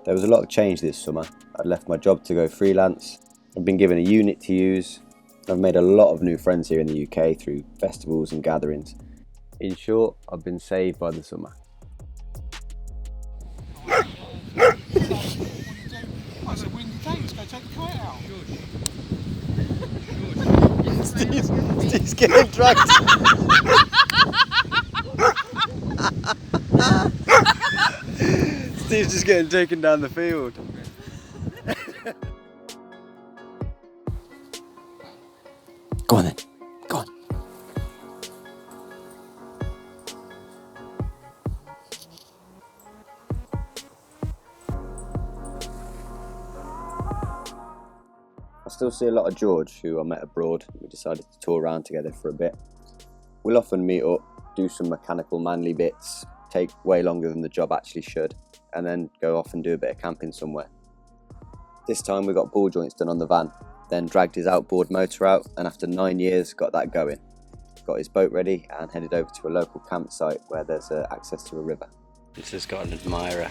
There was a lot of change this summer. I'd left my job to go freelance. I've been given a unit to use. I've made a lot of new friends here in the UK through festivals and gatherings. In short, I've been saved by the summer. It's a windy day, let's go take the kite out. Steve's getting dragged. Steve's just getting taken down the field. Go on then, go on. I still see a lot of George, who I met abroad. We decided to tour around together for a bit. We'll often meet up, do some mechanical manly bits, take way longer than the job actually should, and then go off and do a bit of camping somewhere. This time we got ball joints done on the van, then dragged his outboard motor out, and after 9 years got that going. Got his boat ready and headed over to a local campsite where there's access to a river. This has got an admirer.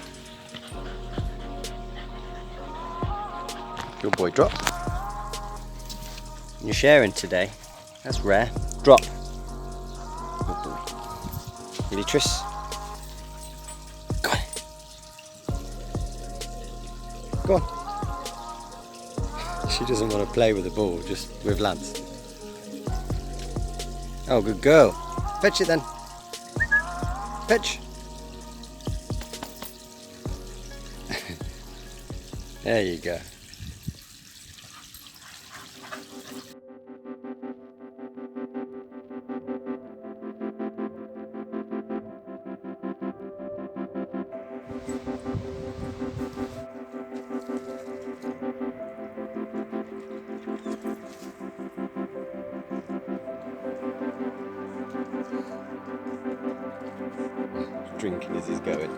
Good boy, drop. You're sharing today. That's rare. Drop. Good boy. Really, Tris? Go on. Go on. She doesn't want to play with the ball, just with Lance. Oh, good girl. Fetch it then. Fetch. There you go. Drinking as he's going.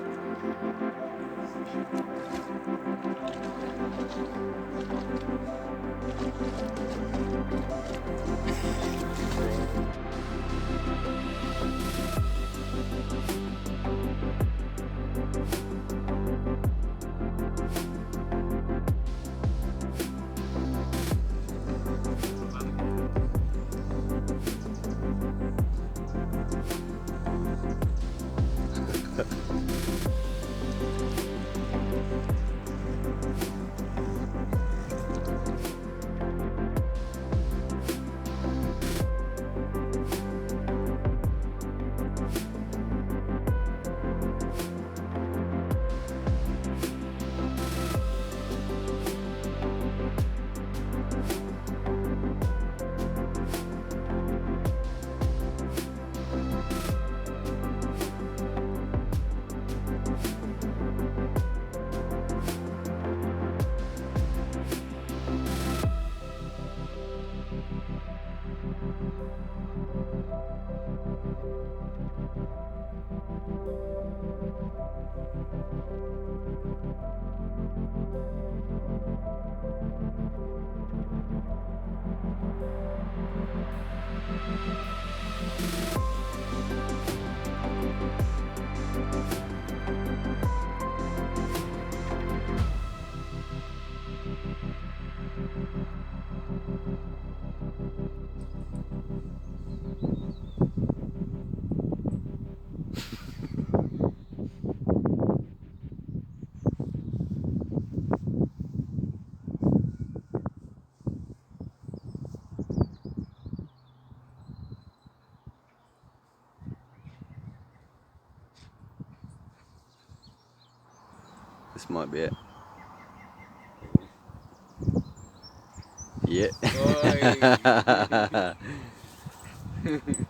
This might be it. Yeah.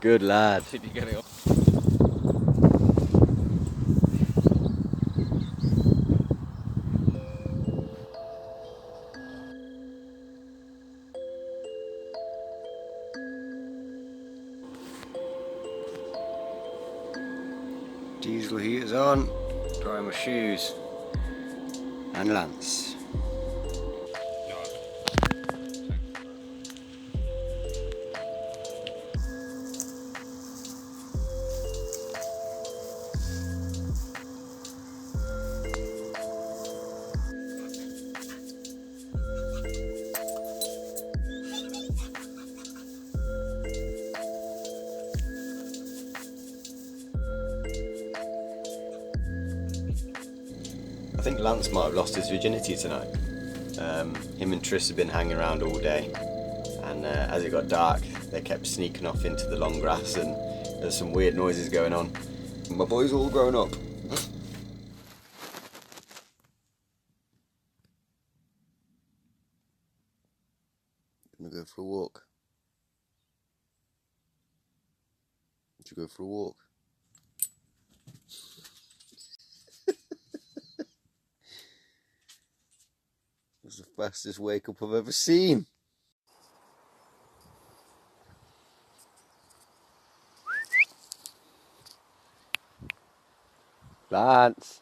Good lad. Did you get it off? Diesel heaters on. Dry my shoes. And Lance. think Lance might have lost his virginity tonight. Him and Triss have been hanging around all day, and as it got dark, they kept sneaking off into the long grass, and there's some weird noises going on. My boy's all grown up. Gonna go for a walk. Did you go for a walk? It was the fastest wake up I've ever seen. Lance!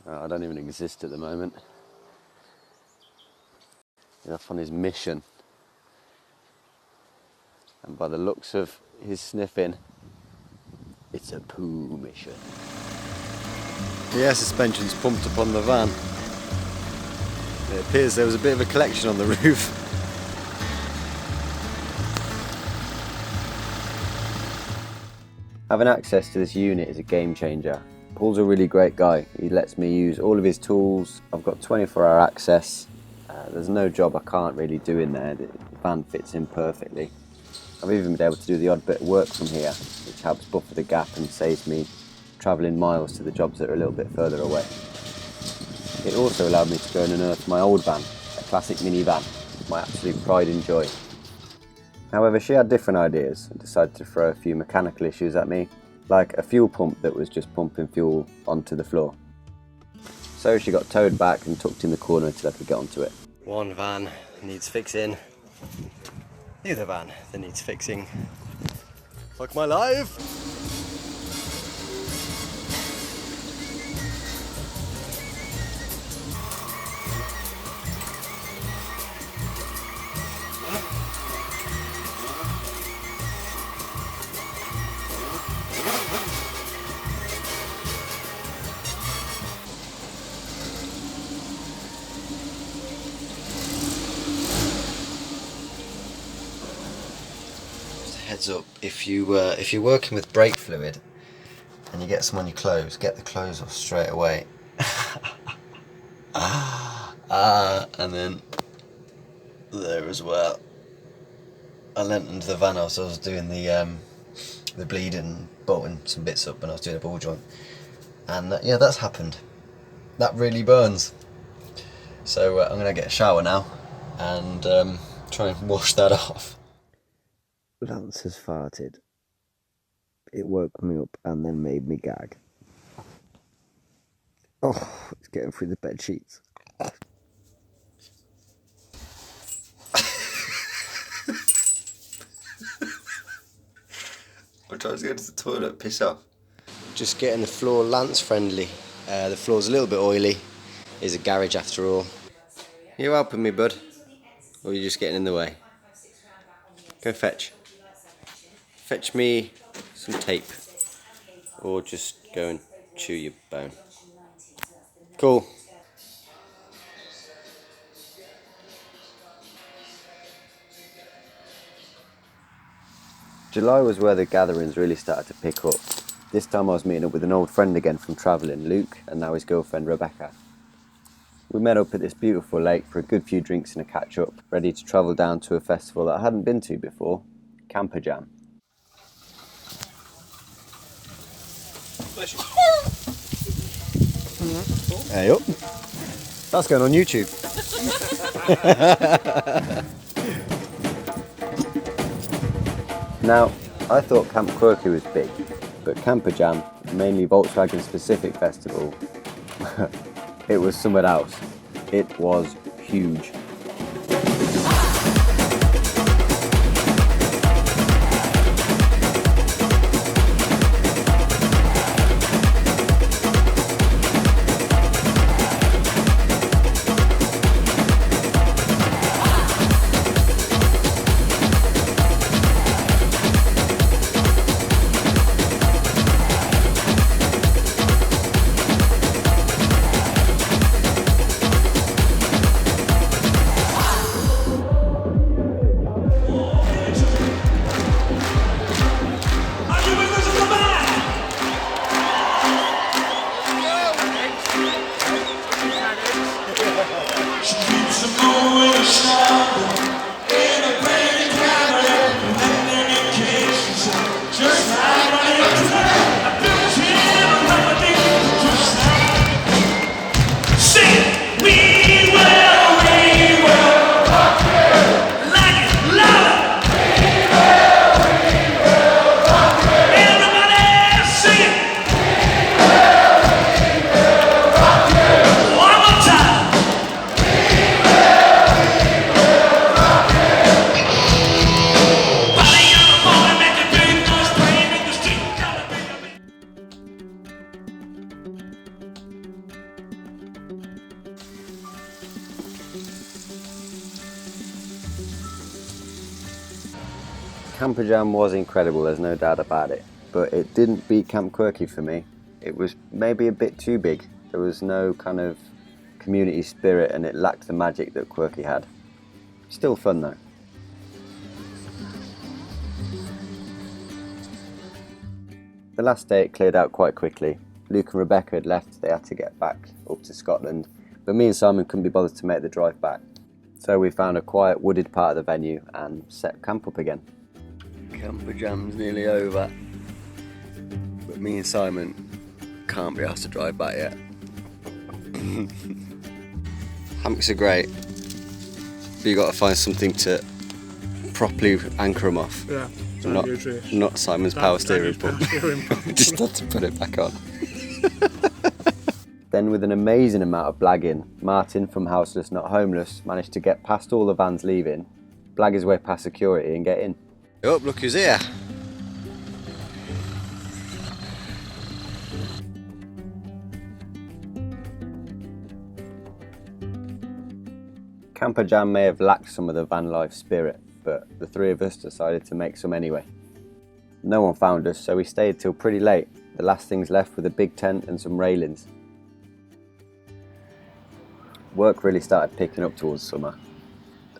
Oh, I don't even exist at the moment. He's off on his mission. And by the looks of his sniffing, it's a poo mission. The air suspension's pumped up on the van. It appears there was a bit of a collection on the roof. Having access to this unit is a game changer. Paul's a really great guy. He lets me use all of his tools. I've got 24-hour access. There's no job I can't really do in there. The van fits in perfectly. I've even been able to do the odd bit of work from here, which helps buffer the gap and saves me travelling miles to the jobs that are a little bit further away. It also allowed me to go and unearth my old van, a classic minivan, my absolute pride and joy. However, she had different ideas and decided to throw a few mechanical issues at me, like a fuel pump that was just pumping fuel onto the floor. So she got towed back and tucked in the corner until I could get onto it. One van needs fixing, the other van that needs fixing. Fuck my life! Heads up, if you're working with brake fluid and you get some on your clothes, get the clothes off straight away. And then there as well. I leant into the van whilst I was doing the bleeding, bolting some bits up when I was doing a ball joint, and yeah, that's happened. That really burns. So I'm gonna get a shower now and try and wash that off. Lance has farted. It woke me up and then made me gag. Oh, it's getting through the bed sheets. I'm trying to go to the toilet, piss off. Just getting the floor Lance friendly. The floor's a little bit oily. It's a garage after all. You helping me, bud? Or are you just getting in the way? Go fetch. Fetch me some tape, or just go and chew your bone. Cool. July was where the gatherings really started to pick up. This time I was meeting up with an old friend again from travelling, Luke, and now his girlfriend Rebecca. We met up at this beautiful lake for a good few drinks and a catch up, ready to travel down to a festival that I hadn't been to before, Camper Jam. Hey up. That's going on YouTube. Now, I thought Camp Quirky was big, but Camper Jam, mainly Volkswagen specific festival, it was somewhere else. It was huge. Camper Jam was incredible, there's no doubt about it, but it didn't beat Camp Quirky for me. It was maybe a bit too big. There was no kind of community spirit and it lacked the magic that Quirky had. Still fun though. The last day it cleared out quite quickly. Luke and Rebecca had left, they had to get back up to Scotland, but me and Simon couldn't be bothered to make the drive back. So we found a quiet wooded part of the venue and set camp up again. Camper Jam's nearly over, but me and Simon can't be asked to drive back yet. Hammocks are great, but you got to find something to properly anchor them off. Yeah. Not Simon's power steering pump. Just had to put it back on. Then with an amazing amount of blagging, Martin from Houseless Not Homeless managed to get past all the vans leaving, blag his way past security and get in. Oh, look who's here. Camper Jam may have lacked some of the van life spirit, but the three of us decided to make some anyway. No one found us, so we stayed till pretty late. The last things left were the big tent and some railings. Work really started picking up towards summer.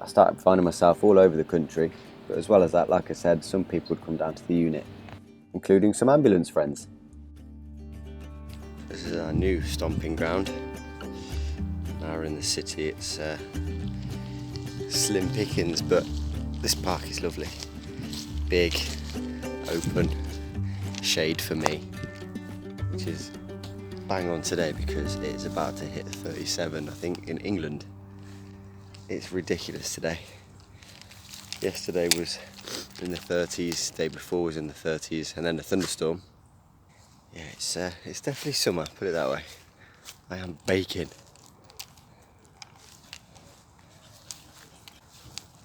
I started finding myself all over the country, but as well as that, like I said, some people would come down to the unit, including some ambulance friends. This is our new stomping ground. Now we're in the city, it's slim pickings, but this park is lovely. Big, open, shade for me, which is bang on today because it's about to hit 37, I think, in England. It's ridiculous today. Yesterday was in the 30s, the day before was in the 30s, and then a thunderstorm. Yeah, it's definitely summer, put it that way. I am baking.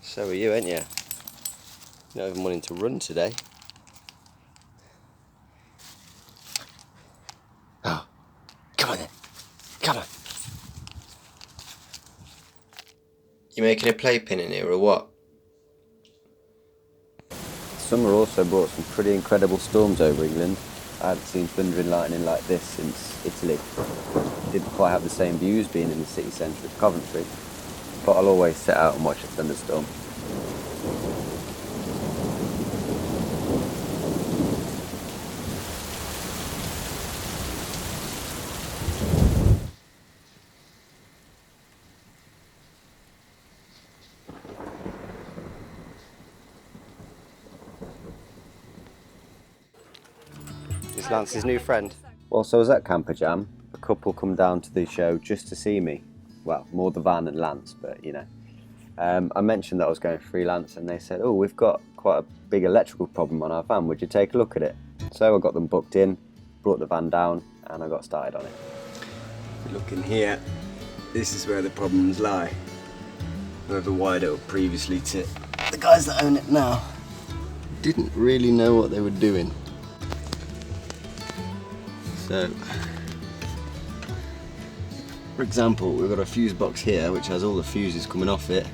So are you, ain't you? Not even wanting to run today. Oh, come on then. Come on. You making a playpen in here or what? Summer also brought some pretty incredible storms over England. I hadn't seen thunder and lightning like this since Italy. Didn't quite have the same views being in the city centre of Coventry, but I'll always set out and watch a thunderstorm. Is Lance's new friend. Whilst I was at Camper Jam, a couple come down to the show just to see me. Well, more the van and Lance, but you know. I mentioned that I was going freelance and they said, oh, we've got quite a big electrical problem on our van, would you take a look at it? So I got them booked in, brought the van down and I got started on it. If you look in here, this is where the problems lie. Whoever wired it up previously to the guys that own it now didn't really know what they were doing. So, for example, we've got a fuse box here which has all the fuses coming off it,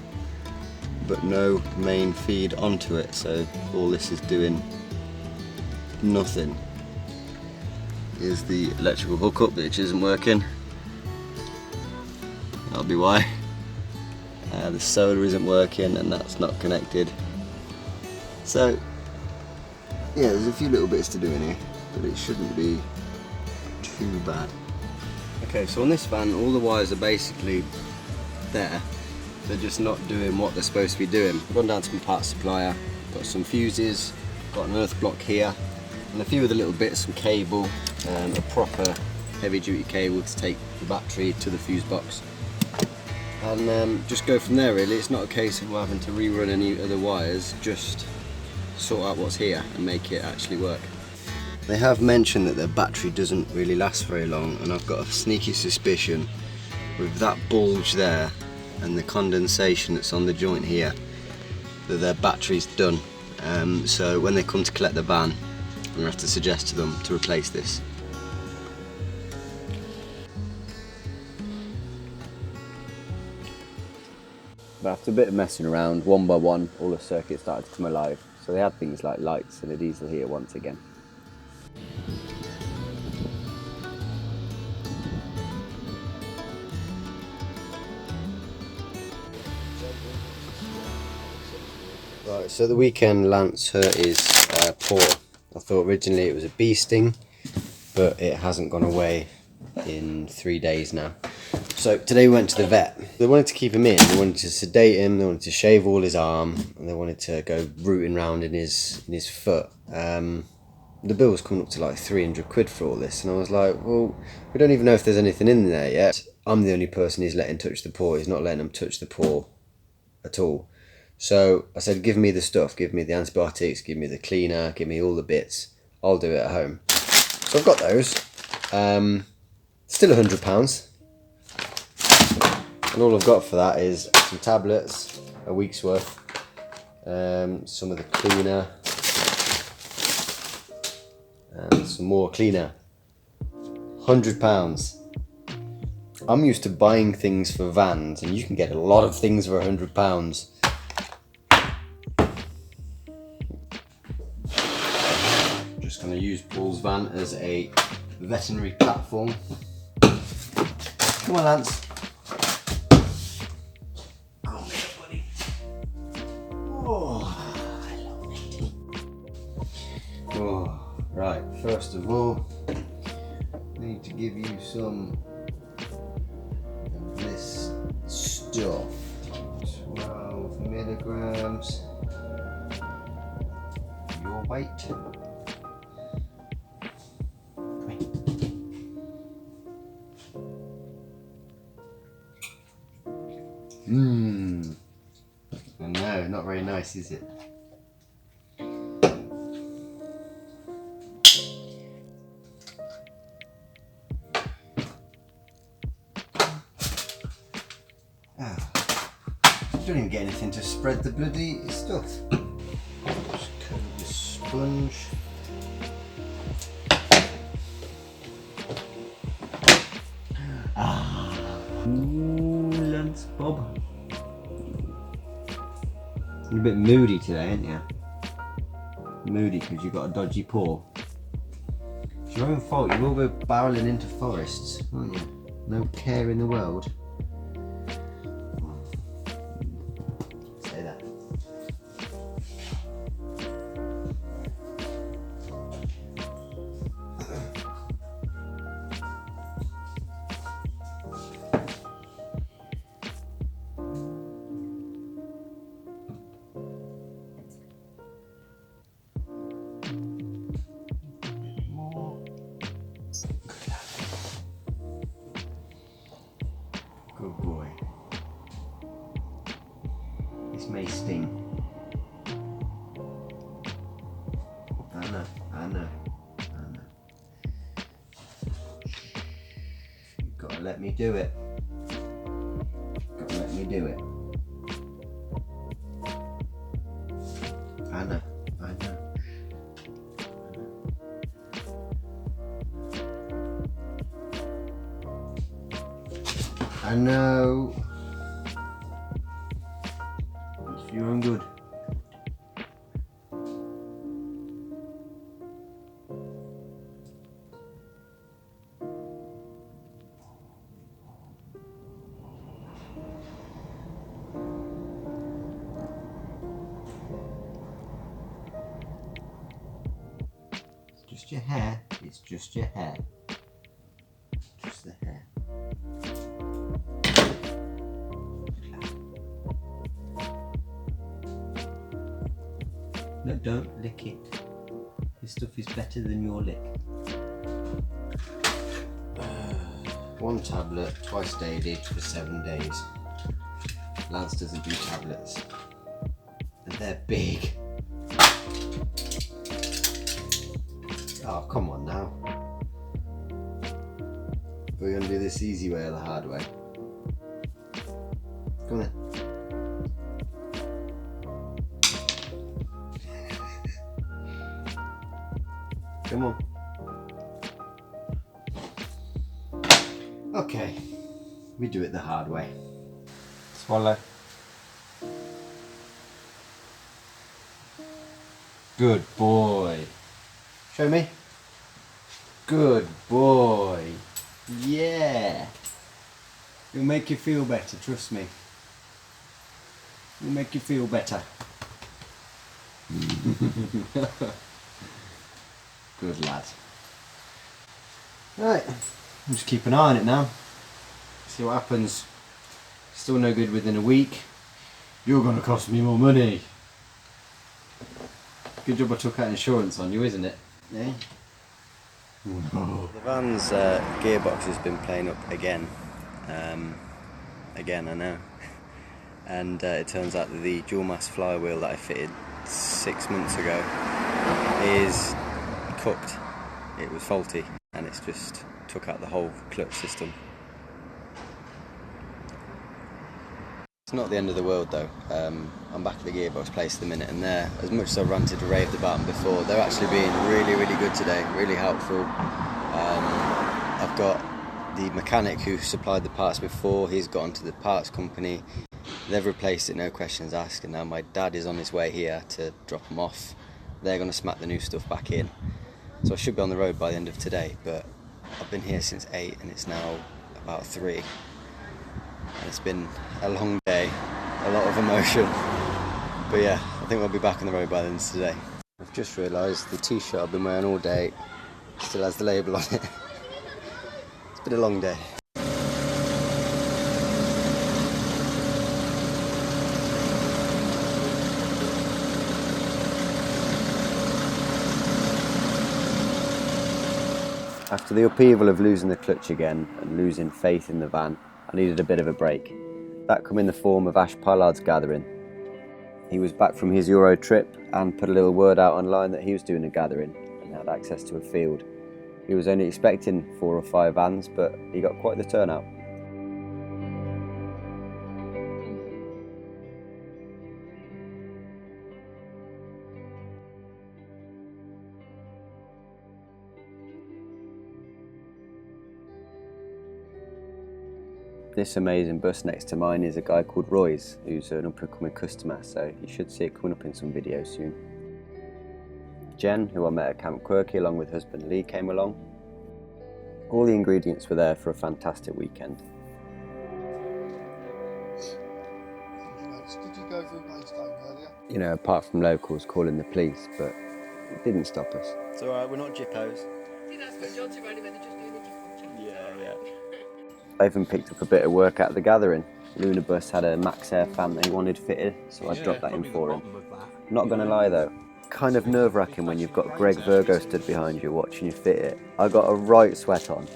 but no main feed onto it, so all this is doing nothing. Here's the electrical hookup which isn't working. That'll be why. The solar isn't working and that's not connected. So, yeah, there's a few little bits to do in here, but it shouldn't be too bad. Okay, so on this van all the wires are basically there, they're just not doing what they're supposed to be doing. I've gone down to my parts supplier, got some fuses, got an earth block here, and a few other little bits, some cable, a proper heavy duty cable to take the battery to the fuse box. And just go from there really. It's not a case of having to rerun any other wires, just sort out what's here and make it actually work. They have mentioned that their battery doesn't really last very long, and I've got a sneaky suspicion with that bulge there and the condensation that's on the joint here that their battery's done. So when they come to collect the van, I'm going to have to suggest to them to replace this. But after a bit of messing around, one by one, all the circuits started to come alive. So they had things like lights and a diesel heater once again. Right, so the weekend Lance hurt his paw. I thought originally it was a bee sting, but it hasn't gone away in 3 days now. So today we went to the vet. They wanted to keep him in, they wanted to sedate him, they wanted to shave all his arm, and they wanted to go rooting around in his foot. The bill was coming up to like 300 quid for all this, and I was like, well, we don't even know if there's anything in there yet. I'm the only person he's letting touch the paw, he's not letting him touch the paw at all. So I said, give me the stuff, give me the antibiotics, give me the cleaner, give me all the bits, I'll do it at home. So I've got those, still £100, and all I've got for that is some tablets, a week's worth, some of the cleaner, and some more cleaner. £100. I'm used to buying things for vans, and you can get a lot of things for £100. Just going to use Paul's van as a veterinary platform. Come on, Lance. Come here, buddy. Oh, hello, lady. Oh, right. First of all, I need to give you some of this stuff. 12 milligrams. Your weight. No, not very nice, is it? Don't even get anything to spread the bloody stuff. Just cover the sponge. Ooh, Lance Bob. You're a bit moody today, aren't you? Moody because you've got a dodgy paw. It's your own fault. You will go barreling into forests, aren't you? No care in the world. Say that. Good boy. This may sting. I know. You've got to let me do it. I know. I know. It's for your own good. It's just your hair. It's just your hair. Just the hair. No, don't lick it. This stuff is better than your lick. One tablet, twice daily for 7 days. Lance doesn't do tablets. And they're big. Oh, come on now. We're going to do this easy way or the hard way. Come on. Come on. Okay, we do it the hard way. Swallow. Good boy. Show me. Good boy. Yeah. It'll make you feel better, trust me. It'll make you feel better. Good lad. Right, I'll just keep an eye on it now. See what happens. Still no good within a week. You're going to cost me more money. Good job I took out insurance on you, isn't it? Yeah. The van's gearbox has been playing up again. Again, I know. And it turns out that the dual mass flywheel that I fitted 6 months ago is cooked. It was faulty and it's just took out the whole clutch system. It's not the end of the world though. I'm back at the gearbox place at the minute, and they're, as much as I ranted and raved about them before, they're actually being really, really good today, really helpful. I've got the mechanic who supplied the parts before, he's gone to the parts company. They've replaced it, no questions asked, and now my dad is on his way here to drop them off. They're going to smack the new stuff back in. So I should be on the road by the end of today, but I've been here since 8 and it's now about 3. And it's been a long day, a lot of emotion. But yeah, I think we'll be back on the road by the end of today. I've just realised the t-shirt I've been wearing all day still has the label on it. It's been a long day. After the upheaval of losing the clutch again and losing faith in the van, I needed a bit of a break. That come in the form of Ash Pollard's gathering. He was back from his Euro trip and put a little word out online that he was doing a gathering and had access to a field. He was only expecting 4 or 5 vans, but he got quite the turnout. This amazing bus next to mine is a guy called Roy's, who's an up-and-coming customer, so you should see it coming up in some videos soon. Jen, who I met at Camp Quirky along with husband Lee, came along. All the ingredients were there for a fantastic weekend. Did you go through Maidstone earlier? You know, apart from locals calling the police, but it didn't stop us. It's alright, we're not jippos. Yeah. I even picked up a bit of work at the gathering. Lunabus had a Max Air fan that he wanted fitted, so I dropped that in for him. Not gonna lie though, kind of nerve-wracking when you've got Greg Virgo stood behind you watching you fit it. I got a right sweat on.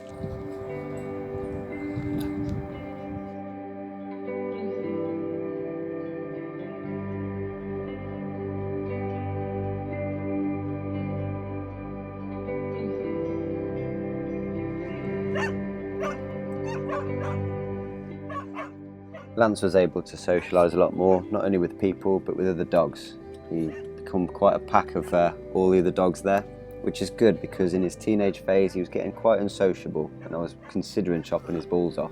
Lance was able to socialise a lot more, not only with people but with other dogs. He became quite a pack of all the other dogs there, which is good because in his teenage phase he was getting quite unsociable and I was considering chopping his balls off.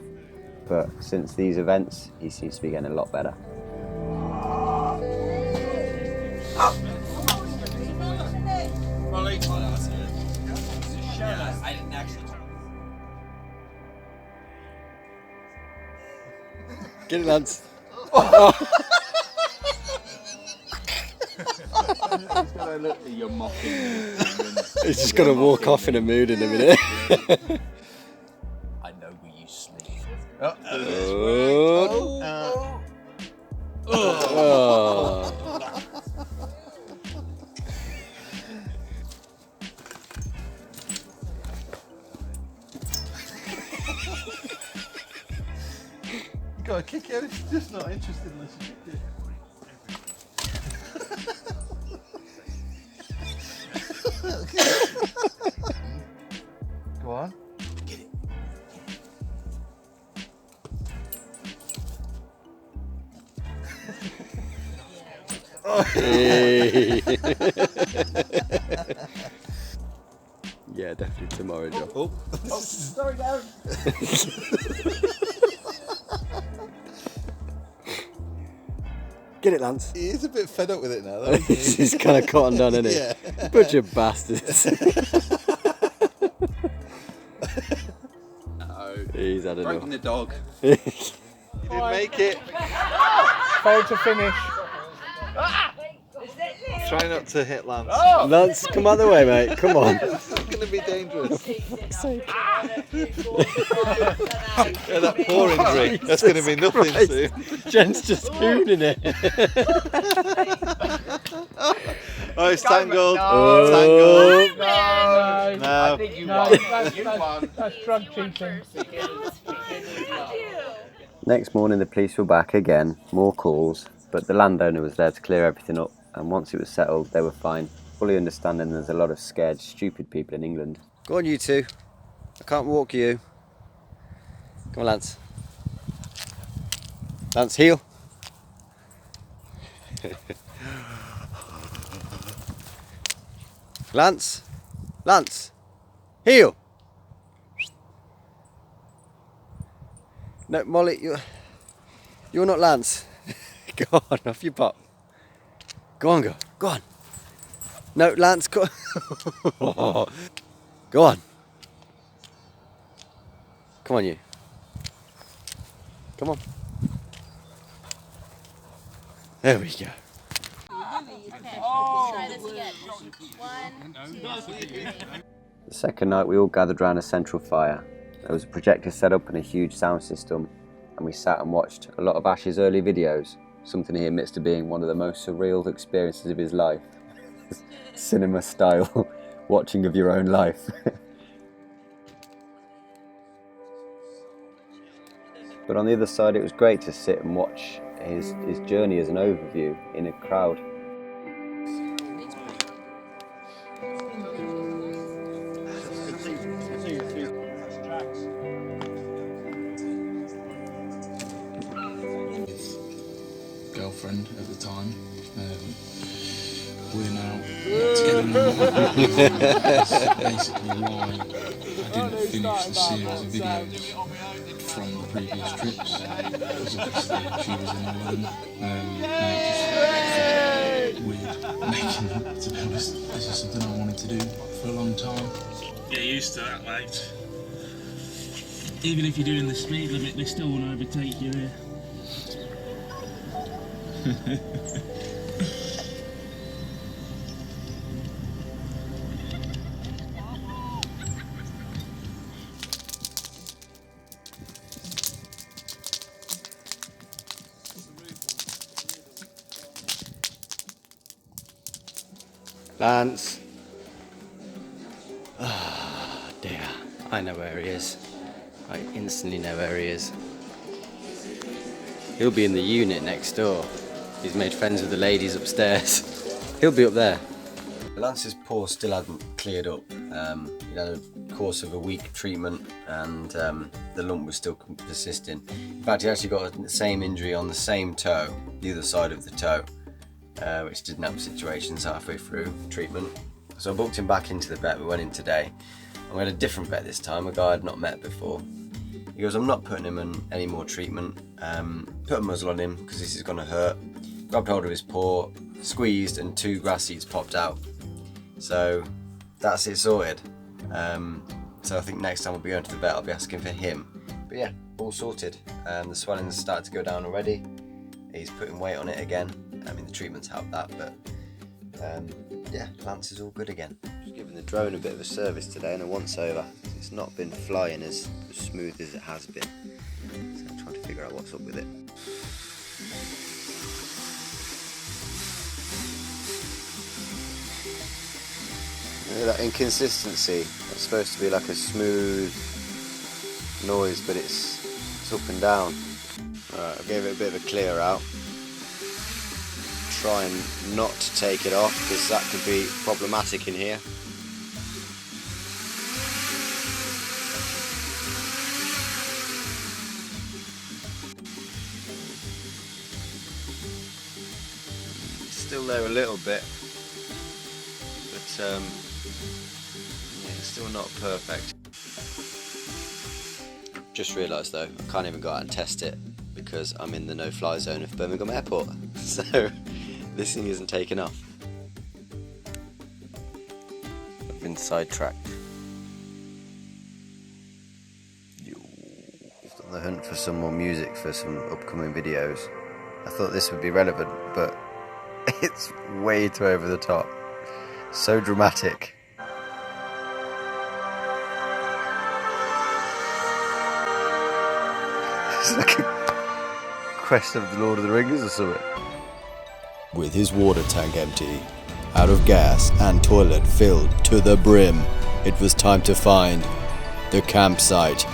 But since these events, he seems to be getting a lot better. Get it, Lance. You're mocking me. He's just going to walk off in a mood in a minute. I know where you sleep. Gotta kick it, it's just not interested unless you kick it. Go on. Get it. Yeah, definitely tomorrow, Joe. Oh, sorry, Darren. Get it, Lance. He is a bit fed up with it now, though. Isn't he? He's kind of caught undone, isn't he? Yeah. Bunch of bastards. No. He's had enough. Broken the dog. He didn't make it. Failed to finish. Try not to hit Lance. Lance, come out the way, mate. Come on. It's going to be dangerous. Yeah, that paw injury. That's going to be nothing soon. Jen's just gooning it. Oh, it's tangled. Oh. Tangled. No, No. that's drug cheating. Next morning the police were back again, more calls, but the landowner was there to clear everything up, and once it was settled they were fine, fully understanding there's a lot of scared, stupid people in England. Go on you two, I can't walk you. Come on Lance. Lance, heel. Lance, Lance, heel. No, Molly, you're not Lance. Go on, off you pop. Go on, go on. No, Lance, go. Go on. Come on, you. Come on. There we go. Try this again. 1, 2, 3. The second night we all gathered around a central fire. There was a projector set up and a huge sound system, and we sat and watched a lot of Ash's early videos, something he admits to being one of the most surreal experiences of his life. Cinema style, watching of your own life. But on the other side it was great to sit and watch his journey as an overview in a crowd. Girlfriend at the time. We're now together. That's basically why I didn't finish the series of videos from the previous trips, because obviously she was in Ireland, and it just felt weird making them. To be honest, this is something I wanted to do for a long time. Get used to that, mate. Even if you're doing the speed limit, they still want to overtake you here. Lance. Ah, dear. I know where he is. I instantly know where he is. He'll be in the unit next door. He's made friends with the ladies upstairs. He'll be up there. Lance's paw still hadn't cleared up. He had a course of a week treatment, and the lump was still persisting. In fact, he actually got the same injury on the same toe, the other side of the toe, which didn't help situations halfway through treatment. So I booked him back into the vet. We went in today, and we had a different vet this time, a guy I'd not met before. He goes, I'm not putting him in any more treatment. Put a muzzle on him because this is going to hurt. Grabbed hold of his paw, squeezed, and 2 grass seeds popped out. So that's it sorted. So I think next time we'll be going to the vet, I'll be asking for him. But yeah, all sorted. The swelling's started to go down already. He's putting weight on it again. I mean, the treatment's helped that, but yeah, Lance is all good again. Just giving the drone a bit of a service today and a once over. It's not been flying as smooth as it has been. So I'm trying to figure out what's up with it. That inconsistency. It's supposed to be like a smooth noise, but it's up and down. Alright, I gave it a bit of a clear out. Try and not to take it off, because that could be problematic in here. It's still there a little bit, but yeah, it's still not perfect. Just realised though, I can't even go out and test it because I'm in the no-fly zone of Birmingham Airport. so this thing isn't taking off. I've been sidetracked. Just on the hunt for some more music for some upcoming videos. I thought this would be relevant, but it's way too over the top. So dramatic. It's like a quest of the Lord of the Rings or something. With his water tank empty, out of gas and toilet filled to the brim, it was time to find the campsite.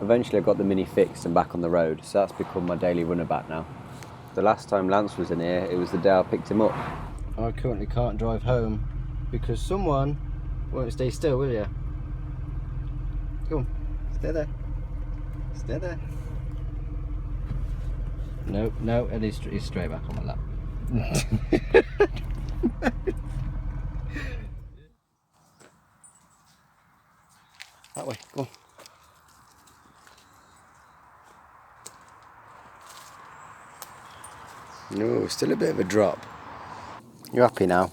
Eventually I got the Mini fixed and back on the road, so that's become my daily runabout now. The last time Lance was in here, it was the day I picked him up. I currently can't drive home because someone won't stay still, will you? Come on, stay there. Stay there. No, and he's straight back on my lap. That way, go on. No, still a bit of a drop. You're happy now?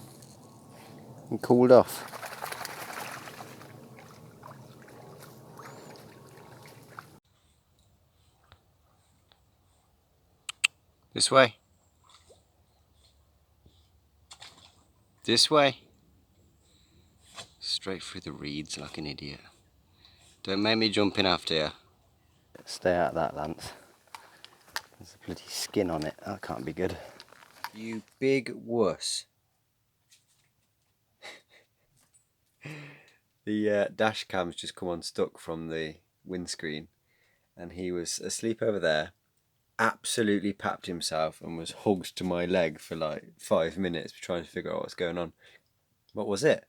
You cooled off? This way. This way. Straight through the reeds like an idiot. Don't make me jump in after you. Stay out of that, Lance. There's a bloody skin on it. That can't be good. You big wuss. The dash cam's just come unstuck from the windscreen, and he was asleep over there, absolutely papped himself and was hugged to my leg for like 5 minutes trying to figure out what's going on. What was it?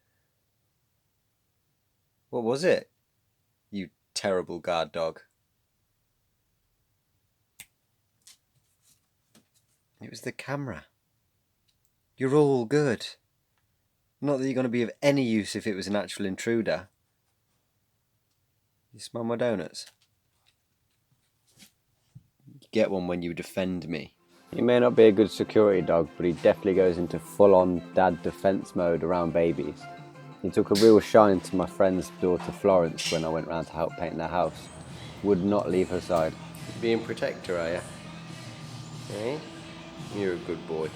What was it? You terrible guard dog. It was the camera. You're all good. Not that you're going to be of any use if it was an actual intruder. You smell my donuts? You get one when you defend me. He may not be a good security dog, but he definitely goes into full-on dad defence mode around babies. He took a real shine to my friend's daughter Florence when I went round to help paint their house. Would not leave her side. Being protector, are you? Eh? You're a good boy.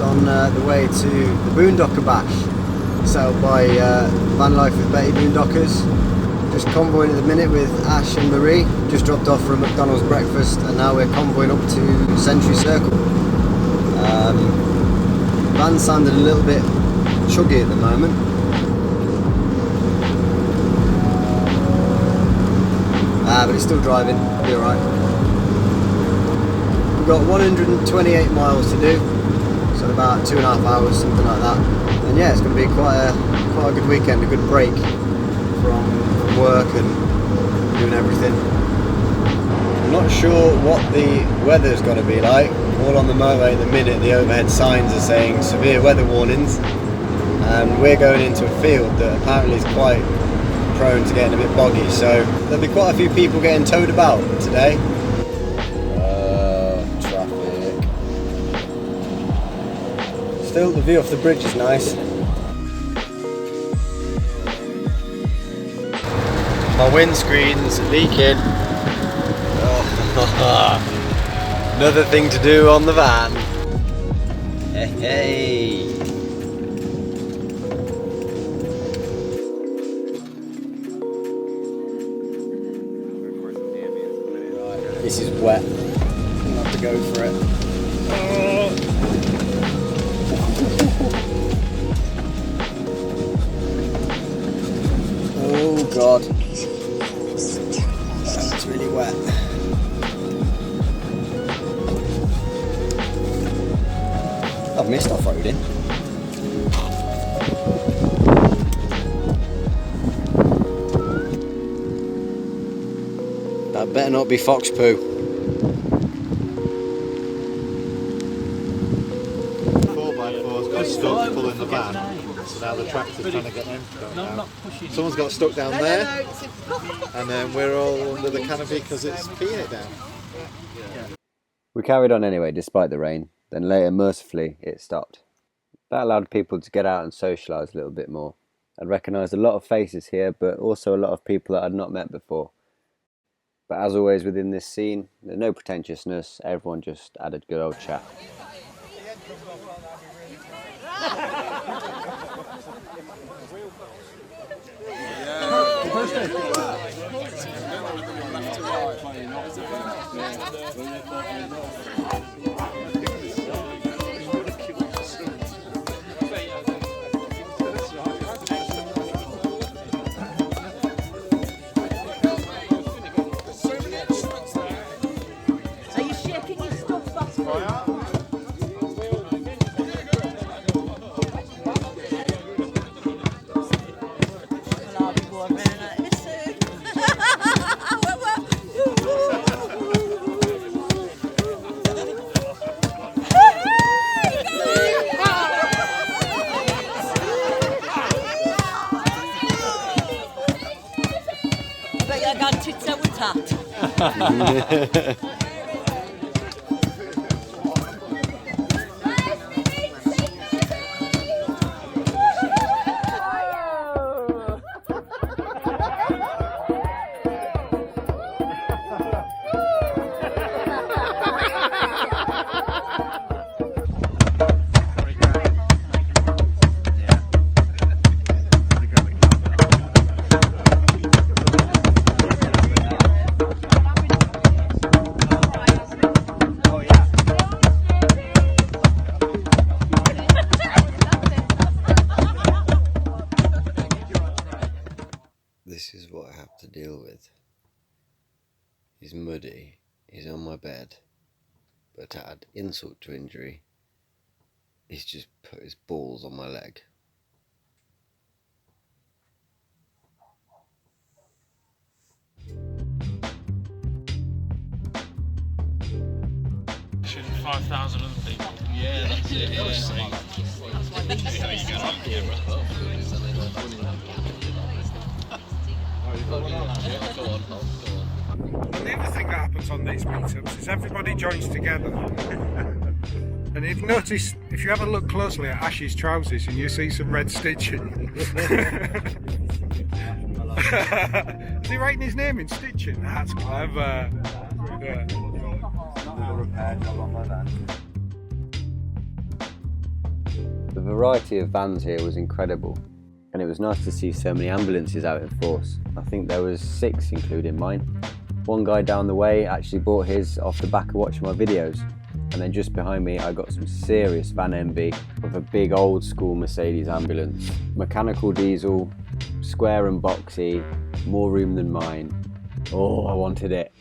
On the way to the Boondocker Bash, set up by Vanlife with Betty Boondockers. Just convoying at the minute with Ash and Marie. Just dropped off for a McDonald's breakfast, and now we're convoying up to Century Circle. Van sounded a little bit chuggy at the moment. But it's still driving, it'll be alright. We've got 128 miles to do. So about 2.5 hours, something like that. And yeah, it's going to be quite a good weekend, a good break from work and doing everything. I'm not sure what the weather's going to be like. All on the motorway at the minute, the overhead signs are saying severe weather warnings, and we're going into a field that apparently is quite prone to getting a bit boggy. So there'll be quite a few people getting towed about today. Still, the view off the bridge is nice. My windscreen's leaking. Oh, another thing to do on the van. Hey. This is wet. I'll have to go for it. Oh god. That's really wet. I've missed off-roading. That better not be fox poo. 4x4's got stuck pulling the van, so now the tractor's trying to get them down. Someone's got stuck down there, and then we're all under the canopy because it's peeing it down. We carried on anyway despite the rain, then later mercifully it stopped. That allowed people to get out and socialise a little bit more. I'd recognised a lot of faces here, but also a lot of people that I'd not met before. But as always within this scene, there's no pretentiousness, everyone just had a good old chat. Are you shaking your stuff back? This is what I have to deal with. He's muddy, he's on my bed, but to add insult to injury, he's just put his balls on my leg. Shooting 5,000 other people. Yeah, that's it. The other thing that happens on these meetups is everybody joins together. And if you notice, if you have a look closely at Ash's trousers and you see some red stitching. Is he writing his name in stitching? That's clever. Yeah. The variety of vans here was incredible, and it was nice to see so many ambulances out in force. I think there was 6 including mine. One guy down the way actually bought his off the back of watching my videos, and then just behind me I got some serious Vanlife with a big old school Mercedes ambulance. Mechanical diesel, square and boxy, more room than mine. Oh, I wanted it.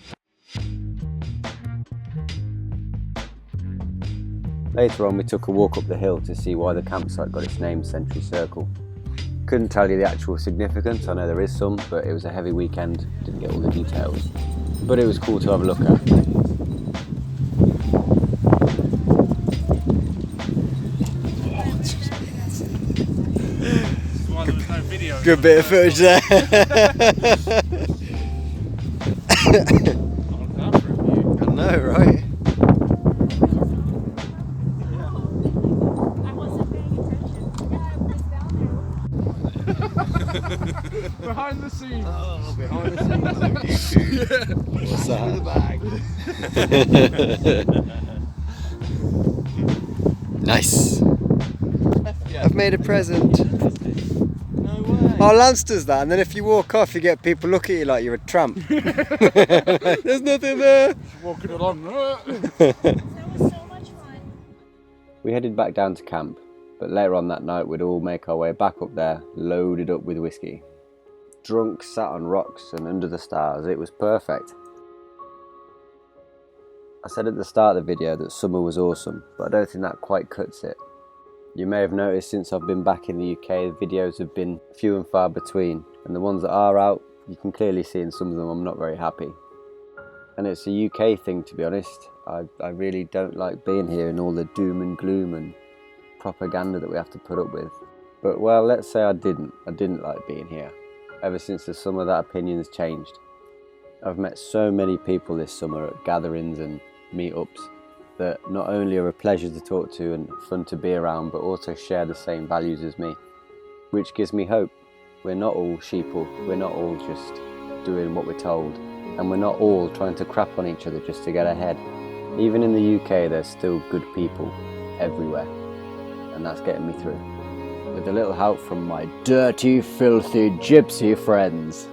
Later on we took a walk up the hill to see why the campsite got its name Century Circle. Couldn't tell you the actual significance, I know there is some, but it was a heavy weekend, didn't get all the details. But it was cool to have a look at. Good bit of footage there. I know, right? Behind the scenes. Oh, behind the scenes of YouTube. What's Through the bag? Nice. I've made a present. No way. Oh, Lance does that, and then if you walk off, you get people look at you like you're a tramp. There's nothing there. Walking along. We headed back down to camp, but later on that night we'd all make our way back up there, loaded up with whiskey. Drunk, sat on rocks and under the stars, it was perfect. I said at the start of the video that summer was awesome, but I don't think that quite cuts it. You may have noticed since I've been back in the UK, the videos have been few and far between, and the ones that are out, you can clearly see in some of them I'm not very happy. And it's a UK thing, to be honest. I really don't like being here and all the doom and gloom and propaganda that we have to put up with. But well, let's say I didn't like being here. Ever since the summer, that opinion has changed. I've met so many people this summer at gatherings and meetups that not only are a pleasure to talk to and fun to be around, but also share the same values as me, which gives me hope. We're not all sheeple, we're not all just doing what we're told, and we're not all trying to crap on each other just to get ahead. Even in the UK, there's still good people everywhere, and that's getting me through. With a little help from my dirty, filthy gypsy friends.